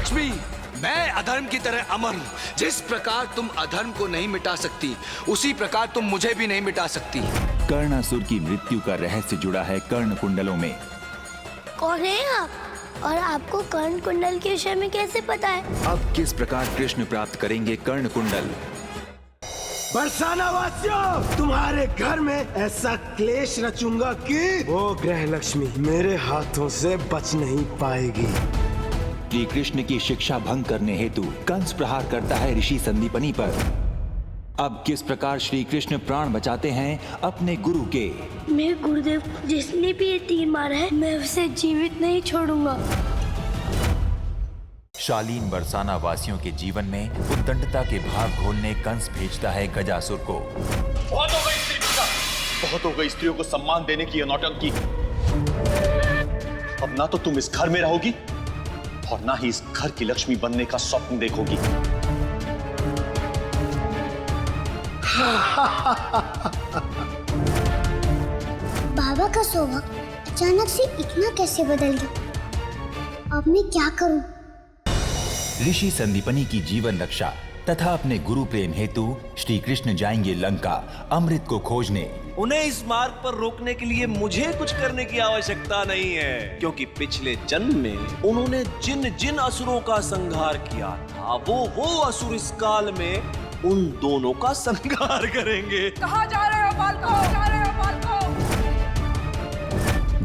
लक्ष्मी, मैं अधर्म की तरह अमर हूँ। जिस प्रकार तुम अधर्म को नहीं मिटा सकती, उसी प्रकार तुम मुझे भी नहीं मिटा सकती। कर्णासुर की मृत्यु का रहस्य जुड़ा है कर्ण कुंडलों में। कौन है आप? और आपको कर्ण कुंडल के विषय में कैसे पता है? अब किस प्रकार कृष्ण प्राप्त करेंगे कर्ण कुंडल? बरसाना वासियों, तुम्हारे घर में ऐसा क्लेश रचूंगा कि वो ग्रह लक्ष्मी मेरे हाथों से बच नहीं पाएगी। श्री कृष्ण की शिक्षा भंग करने हेतु कंस प्रहार करता है ऋषि संदीपनी पर। अब किस प्रकार श्री कृष्ण प्राण बचाते हैं अपने गुरु के? मेरे गुरुदेव को जिसने भी ये तीर मारा है, मैं उसे जीवित नहीं छोड़ूंगा। शालीन बरसाना वासियों के जीवन में उद्दंडता के भाव घोलने कंस भेजता है गजासुर को। बहुत हो गई स्त्री पूजा, बहुत हो गई स्त्रियों को सम्मान देने की नौटंकी। अब ना तो तुम इस घर में रहोगी और ना ही इस घर की लक्ष्मी बनने का स्वप्न देखोगी। बाबा का स्वभाव अचानक से इतना कैसे बदल गया? अब मैं क्या करूं? ऋषि संदीपनी की जीवन रक्षा तथा अपने गुरु प्रेम हेतु श्री कृष्ण जाएंगे लंका अमृत को खोजने। उन्हें इस मार्ग पर रोकने के लिए मुझे कुछ करने की आवश्यकता नहीं है, क्योंकि पिछले जन्म में उन्होंने जिन जिन असुरों का संहार किया था, वो असुर इस काल में उन दोनों का संहार करेंगे। कहाँ जा रहे हो बालको? जा रहे हो बालको?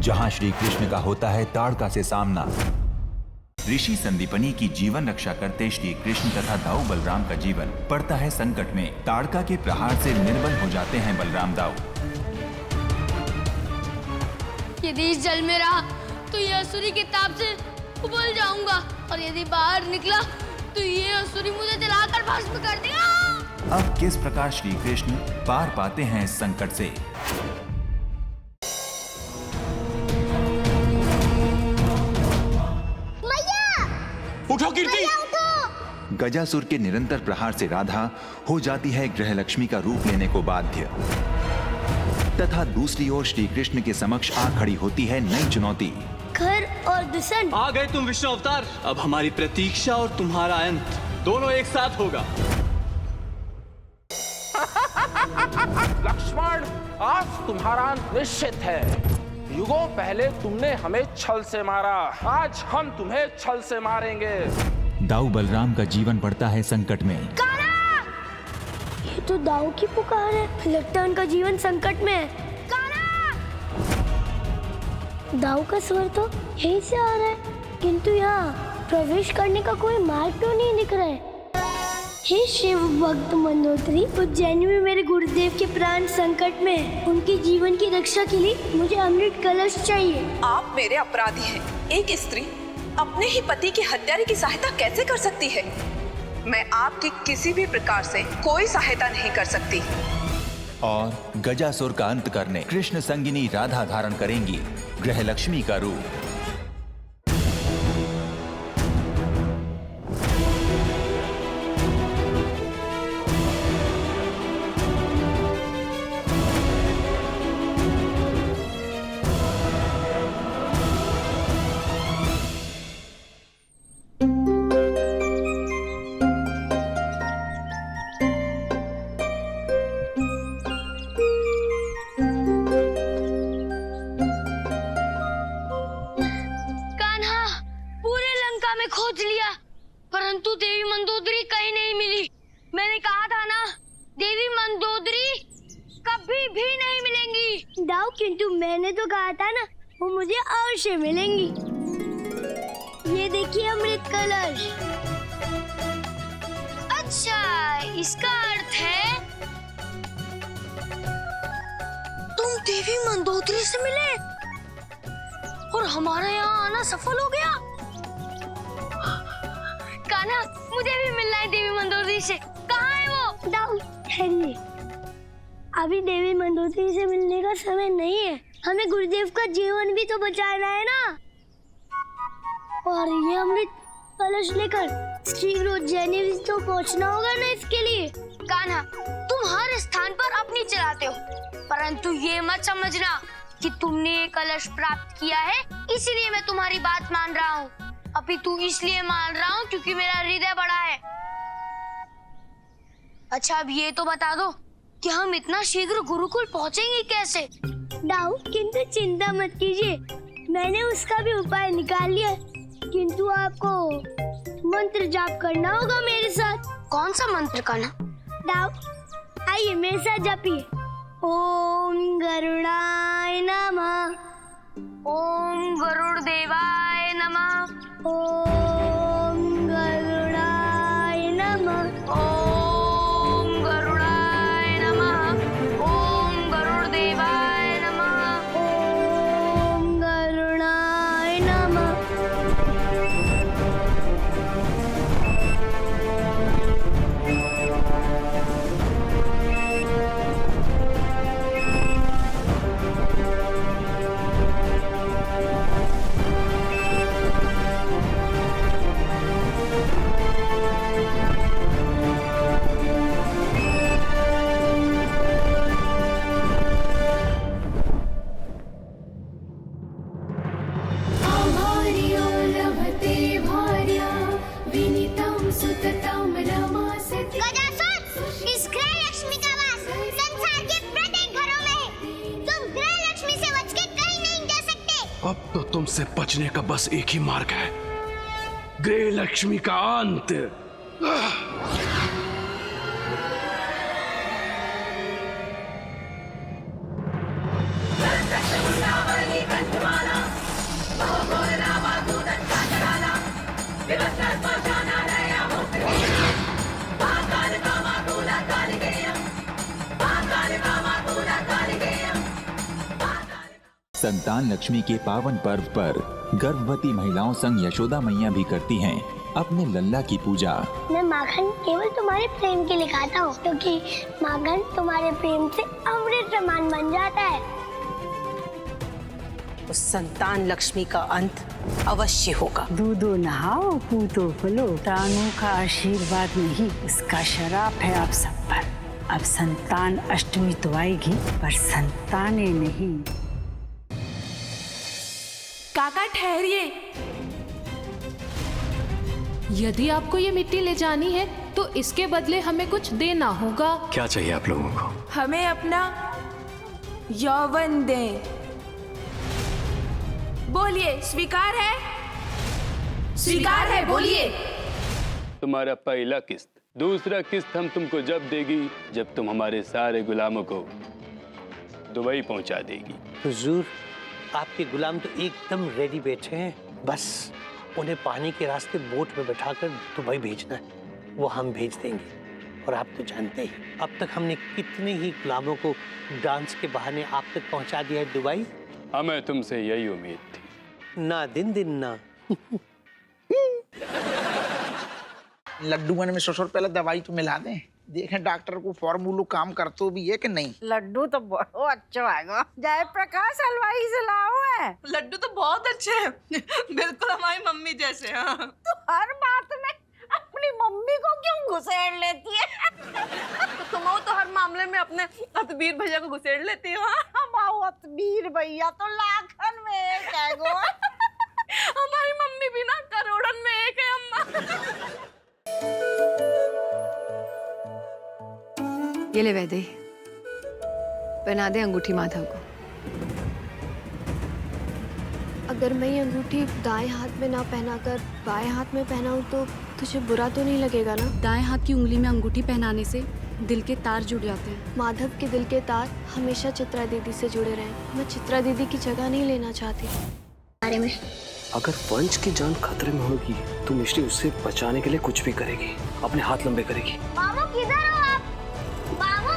जहां श्री कृष्ण का होता है ताड़का से सामना। ऋषि संदीपनी की जीवन रक्षा करते श्री कृष्ण तथा दाऊ बलराम का जीवन पड़ता है संकट में। ताड़का के प्रहार से निर्बल हो जाते हैं बलराम दाऊ। यदि इस जल में रहा तो ये असुरी के ताप से उबल जाऊंगा, और यदि बाहर निकला तो ये असुरी मुझे जलाकर भस्म कर देगा। अब किस प्रकार श्री कृष्ण पार पाते हैं इस संकट से? उठो कीर्ति! गजासुर के निरंतर प्रहार से राधा हो जाती है ग्रह लक्ष्मी का रूप लेने को बाध्य, तथा दूसरी ओर श्री कृष्ण के समक्ष आ खड़ी होती है नई चुनौती। घर और दुष्ण। आ गए तुम विष्णु अवतार। अब हमारी प्रतीक्षा और तुम्हारा अंत दोनों एक साथ होगा। लक्ष्मण, आज तुम्हारा अंत निश्चित है। युगों पहले तुमने हमें छल से मारा, आज हम तुम्हें छल से मारेंगे। दाऊ बलराम का जीवन पड़ता है संकट में। कान्हा! ये तो दाऊ की पुकार है। लगता है उनका जीवन संकट में है। कान्हा! दाऊ का स्वर तो यहीं से आ रहा है, किंतु यहाँ प्रवेश करने का कोई मार्ग तो नहीं दिख रहा है। हे शिव भक्त मंदोदरी, उज्जैन में मेरे गुरुदेव के प्राण संकट में हैं। उनके जीवन की रक्षा के लिए मुझे अमृत कलश चाहिए। आप मेरे अपराधी हैं। एक स्त्री अपने ही पति की हत्यारे की सहायता कैसे कर सकती है? मैं आपकी किसी भी प्रकार से कोई सहायता नहीं कर सकती। और गजासुर का अंत करने कृष्ण संगिनी राधा धारण करेंगी ग्रह लक्ष्मी का रूप। खोज लिया, परंतु देवी मंदोदरी कहीं नहीं मिली। मैंने कहा था ना, देवी मंदोदरी कभी भी नहीं मिलेंगी। दाऊ, किंतु मैंने तो कहा था ना, वो मुझे अवश्य मिलेंगी। ये देखिए अमृत कलश। अच्छा, इसका अर्थ है तुम देवी मंदोदरी से मिले और हमारे यहाँ आना सफल हो गया। कान्हा, मुझे भी मिलना है देवी मंदोदरी से। कहाँ है वो? दाऊ, ठहरिए, अभी देवी मंदोदरी से मिलने का समय नहीं है। हमें गुरुदेव का जीवन भी तो बचाना है ना। और ये अमृत कलश लेकर शीघ्र उज्जैनी तो पहुंचना होगा ना इसके लिए। कान्हा, तुम हर स्थान पर अपनी चलाते हो, परंतु ये मत समझना कि तुमने ये कलश प्राप्त किया है इसलिए मैं तुम्हारी बात मान रहा हूँ। अभी तू इसलिए मान रहा हूँ क्योंकि मेरा हृदय बड़ा है। अच्छा अब ये तो बता दो कि हम इतना शीघ्र गुरुकुल पहुँचेंगे कैसे? दाऊ किंतु चिंता मत कीजिए, मैंने उसका भी उपाय निकाल लिया, किंतु आपको मंत्र जाप करना होगा मेरे साथ। कौन सा मंत्र करना? दाऊ आइए मेरे साथ जापिए। ओम गरुड़ाय नमः। ओम गरुड़ देवाय नमः। ओम गरुड़ाय नमः। ओम गरुड़ाय नमः। ओम गरुड़ देवाय नमः। ओम गरुड़ाय नमः। इस गृह लक्ष्मी का वास संसार के प्रत्येक घरों में है। तुम गृह लक्ष्मी से बच के कहीं नहीं जा सकते। अब तो तुमसे बचने का बस एक ही मार्ग है, गृह लक्ष्मी का अंत। संतान लक्ष्मी के पावन पर्व पर गर्भवती महिलाओं संग यशोदा मैया भी करती हैं अपने लल्ला की पूजा। मैं माखन केवल तुम्हारे प्रेम के लिए खाता हूँ, क्योंकि माखन तुम्हारे प्रेम से अमृत समान बन जाता है। उस संतान लक्ष्मी का अंत अवश्य होगा। दूधो नहाओ पूतो फलो, प्राणों का आशीर्वाद नहीं उसका शराप है आप सब पर। अब संतान अष्टमी तो आएगी पर संतानें नहीं। काका ठहरिए, यदि आपको ये मिट्टी ले जानी है तो इसके बदले हमें कुछ देना होगा। क्या चाहिए आप लोगों को? हमें अपना यौवन दें। बोलिए, स्वीकार है? स्वीकार है, बोलिए। तुम्हारा पहला किस्त, दूसरा किस्त हम तुमको जब देगी जब तुम हमारे सारे गुलामों को दुबई पहुंचा देगी। हुजूर, आपके गुलाम तो एकदम रेडी बैठे हैं, बस उन्हें पानी के रास्ते बोट में बैठाकर दुबई भेजना है, वो हम भेज देंगे। और आप तो जानते ही अब तक हमने कितने ही गुलामों को डांस के बहाने आप तक पहुंचा दिया है दुबई। हमें तुमसे यही उम्मीद थी। ना दिन दिन ना। लड्डू बने में 100 पहले दवाई तो मिला दें, देखें डॉक्टर को फॉर्मूलो काम करते भी है कि नहीं। लड्डू तो बहुत अच्छा आएगा, जयप्रकाश हलवाई से लाओ है। लड्डू तो बहुत अच्छे हैं, बिल्कुल हमारी मम्मी जैसे। हाँ, तो हर बात में अपनी मम्मी को क्यों घुसेड़ लेती है? तो तुम तो हर मामले में अपने अतबीर भैया को घुसेड़ लेती हो। हम अतबीर भैया तो लाखन में एक है गो। हमारी मम्मी भी ना करोड़न में एक है अम्मा। ये ले वैदे, पहना दे अंगूठी माधव को। अगर मैं ये अंगूठी दाएं हाथ में ना पहनाकर बाएं हाथ में पहनाऊं तो तुझे बुरा तो नहीं लगेगा ना? दाएं हाथ की उंगली में अंगूठी पहनाने से दिल के तार जुड़ जाते हैं। माधव के दिल के तार हमेशा चित्रा दीदी से जुड़े रहे। मैं चित्रा दीदी की जगह नहीं लेना चाहती। बारे में अगर वंश की जान खतरे में होगी तो मिश्री उससे बचाने के लिए कुछ भी करेगी, अपने हाथ लंबे करेगी। मामू किधर हो आप? मामू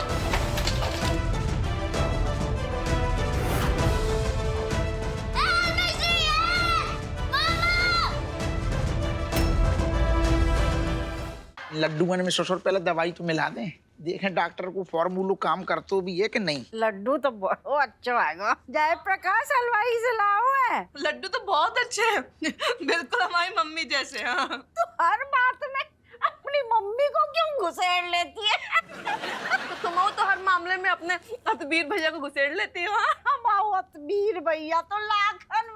लड्डू बने में 100 पहले दवाई तो मिला दें, देखें डॉक्टर को फॉर्मूलो काम करते भी है कि नहीं। लड्डू तो बहुत अच्छा आएगा, जयप्रकाश हलवाई से लाओ है। लड्डू तो बहुत अच्छे हैं, बिल्कुल हमारी मम्मी जैसे। हाँ, तो हर बात में अपनी मम्मी को क्यों घुसेड़ लेती है? तो तुम तो हर मामले में अपने अतबीर भैया को घुसेड़ लेती हो। हम अतबीर भैया तो लाखन